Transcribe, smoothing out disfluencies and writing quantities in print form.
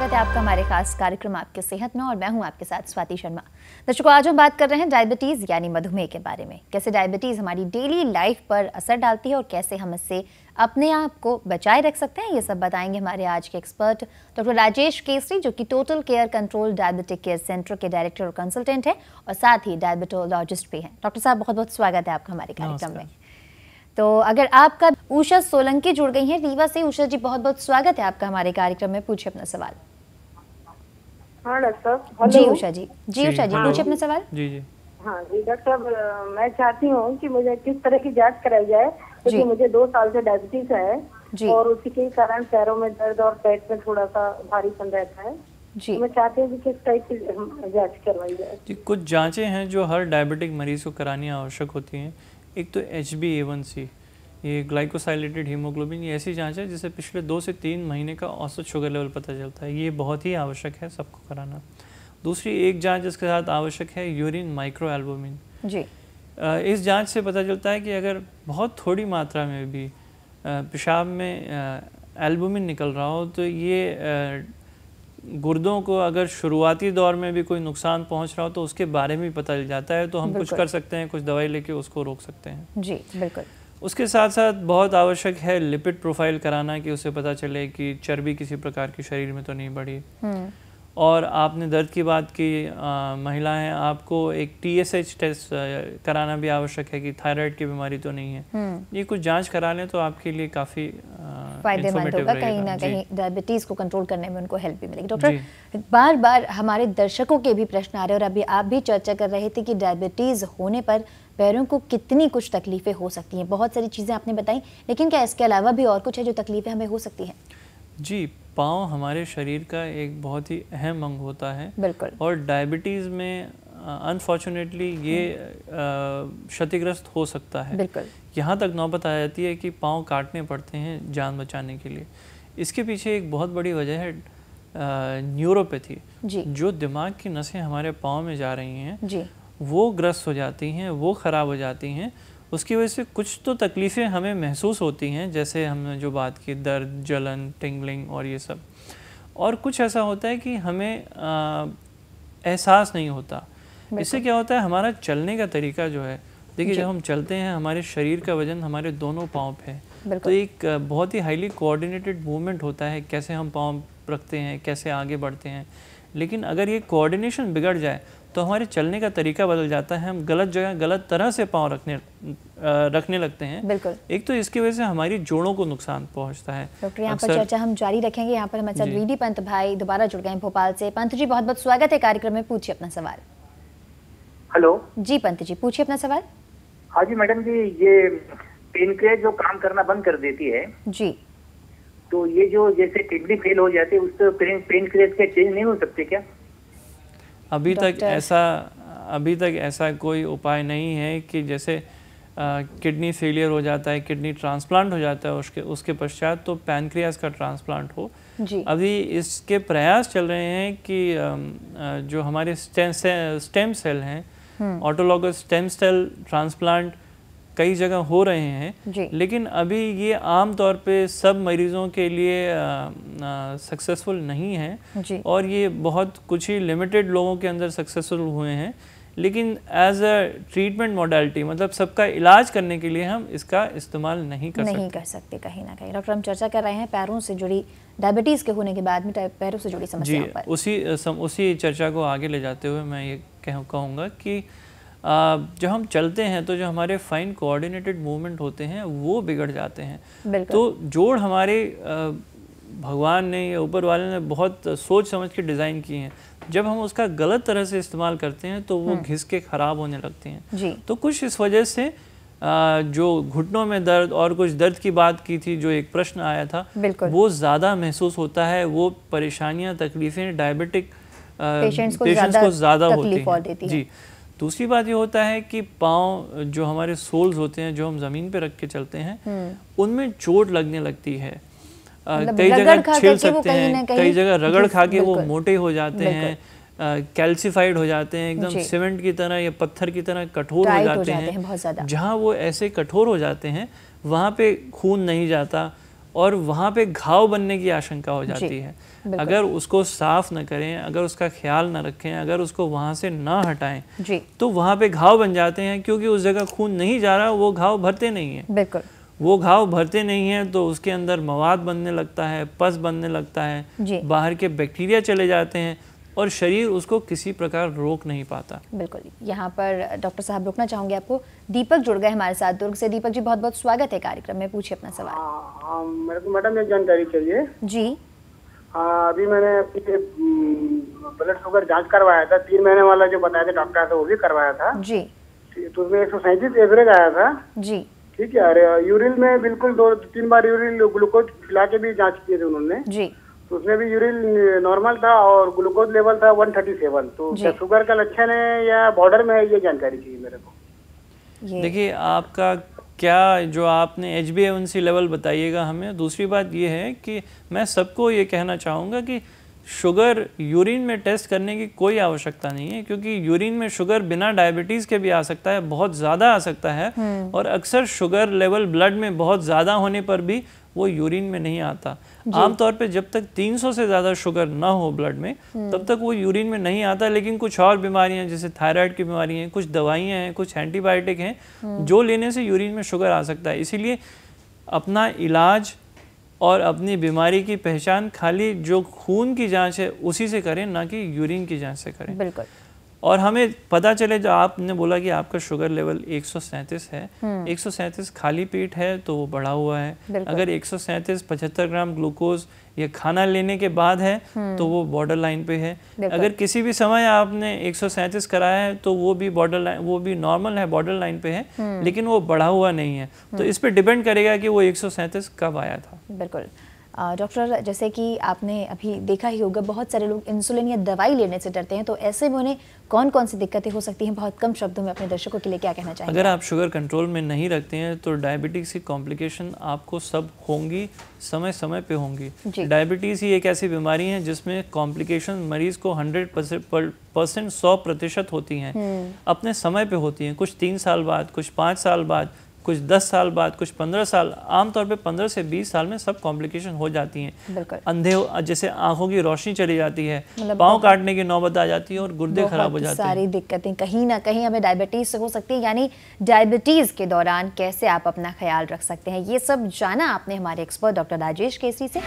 स्वागत है आपका हमारे खास कार्यक्रम आपके सेहत में और मैं हूं आपके साथ स्वाति शर्मा। दर्शकों, आज हम बात कर रहे हैं डायबिटीज़ यानी मधुमेह के बारे में। कैसे डायबिटीज़ हमारी डेली लाइफ पर असर डालती है और कैसे हम इससे अपने आप को बचाए रख सकते हैं, ये सब बताएंगे हमारे आज के एक्सपर्ट डॉक्टर राजेश केसरी, जो कि total care control diabetic care centre के डायरेक्टर और कंसल्टेंट है और साथ ही डायबिटोलॉजिस्ट भी हैं। डॉक्टर साहब, बहुत बहुत स्वागत है आपका हमारे कार्यक्रम में। तो अगर आपका उषा सोलंकी जुड़ गई हैं रीवा से। उषा जी, बहुत बहुत स्वागत है आपका हमारे कार्यक्रम में। पूछिए अपना सवाल। हाँ डॉक्टर साहब। जी उषा जी, पूछिए अपना सवाल। जी हाँ जी डॉक्टर साहब, मैं चाहती हूँ कि मुझे किस तरह की जांच कराई जाए, क्योंकि मुझे 2 साल से डायबिटीज है और उसी के कारण पैरों में दर्द और पेट में थोड़ा सा भारीपन रहता है जी। मैं चाहती हूँ कि किस टाइप की जांच करवाई जाए। जी, कुछ जांचें हैं जो हर डायबिटिक मरीज को करानी आवश्यक होती हैं। एक तो HbA1c, ये ग्लाइकोसाइलेटेड हीमोग्लोबिन, ये ऐसी जांच है जिससे पिछले 2 से 3 महीने का औसत शुगर लेवल पता चलता है। ये बहुत ही आवश्यक है सबको कराना। दूसरी एक जांच जिसके साथ आवश्यक है यूरिन माइक्रो एल्बुमिन जी। इस जांच से पता चलता है कि अगर बहुत थोड़ी मात्रा में भी पेशाब में एल्बुमिन निकल रहा हो तो ये गुर्दों को अगर शुरुआती दौर में भी कोई नुकसान पहुंच रहा हो तो उसके बारे में भी पता चल जाता है। तो हम कुछ कर सकते हैं, कुछ दवाई लेके उसको रोक सकते हैं जी। बिल्कुल। उसके साथ साथ बहुत आवश्यक है लिपिड प्रोफाइल कराना, कि उससे पता चले कि चर्बी किसी प्रकार की शरीर में तो नहीं बढ़ी। और आपने दर्द की बात की, महिलाएं, आपको एक TSH टेस्ट कराना भी आवश्यक है कि थायराइड की बीमारी तो नहीं है। ये कुछ जांच करा लें तो आपके लिए काफ़ी फायदेमंद होगा, कहीं ना कहीं डायबिटीज़ को कंट्रोल करने में उनको हेल्प भी मिलेगी। डॉक्टर, बार बार हमारे दर्शकों के भी प्रश्न आ रहे हैं और अभी आप भी चर्चा कर रहे थे कि डायबिटीज़ होने पर पैरों को कितनी कुछ तकलीफ़ें हो सकती हैं। बहुत सारी चीज़ें आपने बताई, लेकिन क्या इसके अलावा भी और कुछ है जो तकलीफ़ें हमें हो सकती हैं? जी, पाँव हमारे शरीर का एक बहुत ही अहम अंग होता है। बिल्कुल। और डायबिटीज़ में अनफॉर्चुनेटली ये क्षतिग्रस्त हो सकता है। बिल्कुल। यहाँ तक नौबत आ जाती है कि पाँव काटने पड़ते हैं जान बचाने के लिए। इसके पीछे एक बहुत बड़ी वजह है न्यूरोपैथी जी। जो दिमाग की नसें हमारे पाँव में जा रही हैं जी। वो ग्रस्त हो जाती हैं, वो ख़राब हो जाती हैं। उसकी वजह से कुछ तो तकलीफ़ें हमें महसूस होती हैं, जैसे हमने जो बात की, दर्द, जलन, टिंगलिंग और ये सब। और कुछ ऐसा होता है कि हमें एहसास नहीं होता। इससे क्या होता है, हमारा चलने का तरीका जो है, देखिए जब हम चलते हैं हमारे शरीर का वजन हमारे दोनों पाँव पे है, तो एक बहुत ही हाईली कोऑर्डिनेटेड मूवमेंट होता है, कैसे हम पाँव रखते हैं, कैसे आगे बढ़ते हैं। लेकिन अगर ये कोऑर्डिनेशन बिगड़ जाए तो हमारे चलने का तरीका बदल जाता है, हम गलत जगह गलत तरह से पाँव रखने लगते हैं। बिल्कुल। एक तो इसकी वजह से हमारी जोड़ों को नुकसान पहुंचता है। डॉक्टर, यहाँ पर चर्चा हम जारी रखेंगे। यहाँ पर हमारे साथ VD पंत भाई दोबारा जुड़ गए हैं भोपाल से। पंत जी, बहुत बहुत स्वागत है कार्यक्रम में। पूछिए अपना सवाल। हेलो जी पंत जी, पूछिए अपना सवाल। हाँ जी मैडम जी, ये पेनक्रियास जो काम करना बंद कर देती है जी, तो ये जो जैसे किडनी फेल हो जाती है उससे पेनक्रियास के चेंज नहीं हो सकते क्या? अभी तक ऐसा कोई उपाय नहीं है कि जैसे किडनी फेलियर हो जाता है, किडनी ट्रांसप्लांट हो जाता है, उसके पश्चात तो पैनक्रियास का ट्रांसप्लांट हो जी। अभी इसके प्रयास चल रहे हैं कि जो हमारे स्टेम सेल हैं, ऑटोलॉगस स्टेम सेल ट्रांसप्लांट कई जगह हो रहे हैं, लेकिन अभी ये आम तौर पे सब मरीजों के लिए सक्सेसफुल नहीं है और ये बहुत कुछ ही लिमिटेड लोगों के अंदर सक्सेसफुल हुए हैं। लेकिन एज अ ट्रीटमेंट मॉडलिटी, मतलब सबका इलाज करने के लिए हम इसका इस्तेमाल नहीं कर सकते कहीं ना कहीं। डॉक्टर, हम चर्चा कर रहे हैं पैरों से जुड़ी, डायबिटीज़ के होने के बाद में पैरों से जुड़ी समस्याओं पर। उसी चर्चा को आगे ले जाते हुए मैं ये कहूँगा कि जब हम चलते हैं तो जो हमारे फाइन कोऑर्डिनेटेड मूवमेंट होते हैं वो बिगड़ जाते हैं। तो जोड़ हमारे भगवान ने या ऊपर वाले ने बहुत सोच समझ के डिज़ाइन किए हैं। जब हम उसका गलत तरह से इस्तेमाल करते हैं तो वो घिस के ख़राब होने लगते हैं जी। तो कुछ इस वजह से जो घुटनों में दर्द और कुछ दर्द की बात की थी, जो एक प्रश्न आया था, वो ज़्यादा महसूस होता है। वो परेशानियाँ, तकलीफ़ें डायबिटिक पेशेंट्स को ज़्यादा होती हैं जी। दूसरी बात ये होता है कि पाँव जो हमारे सोल्स होते हैं, जो हम ज़मीन पे रख के चलते हैं, उनमें चोट लगने लगती है। कई जगह छिल सकते हैं, कई जगह रगड़ खा के वो मोटे हो जाते हैं, कैल्सिफाइड हो जाते हैं, एकदम सीमेंट की तरह या पत्थर की तरह कठोर हो जाते हैं। जहाँ वो ऐसे कठोर हो जाते हैं वहाँ पे खून नहीं जाता और वहाँ पे घाव बनने की आशंका हो जाती है। अगर उसको साफ न करें, अगर उसका ख्याल न रखें, अगर उसको वहाँ से ना हटाएं तो वहाँ पे घाव बन जाते हैं, क्योंकि उस जगह खून नहीं जा रहा, वो घाव भरते नहीं है। बिल्कुल, वो घाव भरते नहीं है तो उसके अंदर मवाद बनने लगता है, पस बनने लगता है, बाहर के बैक्टीरिया चले जाते हैं और शरीर उसको किसी प्रकार रोक नहीं पाता। बिल्कुल, यहाँ पर डॉक्टर साहब रुकना चाहूँगे आपको। दीपक जुड़ गए हमारे साथ दुर्ग से। दीपक जी, बहुत बहुत स्वागत है कार्यक्रम में, पूछिए अपना सवाल। मेरे को मैडम एक जानकारी चाहिए जी। अभी मैंने ब्लड शुगर जांच करवाया था, 3 महीने वाला जो बताया था डॉक्टर था वो भी करवाया था जी। तो उसमें 137 एवरेज आया था जी। ठीक है, अरे यूरिन में बिल्कुल 2-3 बार यूरिन ग्लूकोज खिला के भी जांच किए थे उन्होंने जी। तो उसमें भी यूरिन नॉर्मल था और ग्लूकोज लेवल था 137। तो क्या शुगर का लक्षण है या बॉर्डर में है, ये जानकारी चाहिए मेरे को। देखिए, आपका क्या जो आपने HbA1c लेवल बताइएगा हमें। दूसरी बात ये है कि मैं सबको ये कहना चाहूँगा कि शुगर यूरिन में टेस्ट करने की कोई आवश्यकता नहीं है, क्योंकि यूरिन में शुगर बिना डायबिटीज़ के भी आ सकता है, बहुत ज़्यादा आ सकता है। और अक्सर शुगर लेवल ब्लड में बहुत ज़्यादा होने पर भी वो यूरिन में नहीं आता। आमतौर पे जब तक 300 से ज़्यादा शुगर ना हो ब्लड में तब तक वो यूरिन में नहीं आता। लेकिन कुछ और बीमारियां जैसे थायराइड की बीमारी हैं, कुछ दवाइयां हैं, कुछ एंटीबायोटिक हैं जो लेने से यूरिन में शुगर आ सकता है। इसीलिए अपना इलाज और अपनी बीमारी की पहचान खाली जो खून की जांच है उसी से करें, ना कि यूरिन की जांच से करें। बिल्कुल। और हमें पता चले, जो आपने बोला कि आपका शुगर लेवल 137 है, 137 खाली पेट है तो वो बढ़ा हुआ है। अगर 137 75 ग्राम ग्लूकोज या खाना लेने के बाद है तो वो बॉर्डर लाइन पे है। अगर किसी भी समय आपने 137 कराया है तो वो भी बॉर्डर लाइन, वो भी नॉर्मल है, बॉर्डर लाइन पे है, लेकिन वो बढ़ा हुआ नहीं है। तो इस पे डिपेंड करेगा कि वो 137 कब आया था। बिल्कुल। डॉक्टर, जैसे कि आपने अभी देखा ही होगा, बहुत सारे लोग इंसुलिन या दवाई लेने से डरते हैं, तो ऐसे में उन्हें कौन कौन सी दिक्कतें हो सकती हैं? बहुत कम शब्दों में अपने दर्शकों के लिए क्या कहना चाहेंगे? अगर आप शुगर कंट्रोल में नहीं रखते हैं तो डायबिटीज़ की कॉम्प्लिकेशन आपको सब होंगी, समय समय पे होंगी। डायबिटीज़ ही एक ऐसी बीमारी है जिसमें कॉम्प्लिकेशन मरीज़ को 100% 100% होती हैं, अपने समय पे होती हैं। कुछ 3 साल बाद, कुछ 5 साल बाद, कुछ 10 साल बाद, कुछ 15 साल, आमतौर पे 15 से 20 साल में सब कॉम्प्लिकेशन हो जाती हैं। अंधे, जैसे आंखों की रोशनी चली जाती है, पाँव काटने की नौबत आ जाती है और गुर्दे खराब हो जाते हैं। सारी दिक्कतें कहीं ना कहीं हमें डायबिटीज से हो सकती है। यानी डायबिटीज के दौरान कैसे आप अपना ख्याल रख सकते हैं, ये सब जाना आपने हमारे एक्सपर्ट डॉक्टर राजेश केसरी से।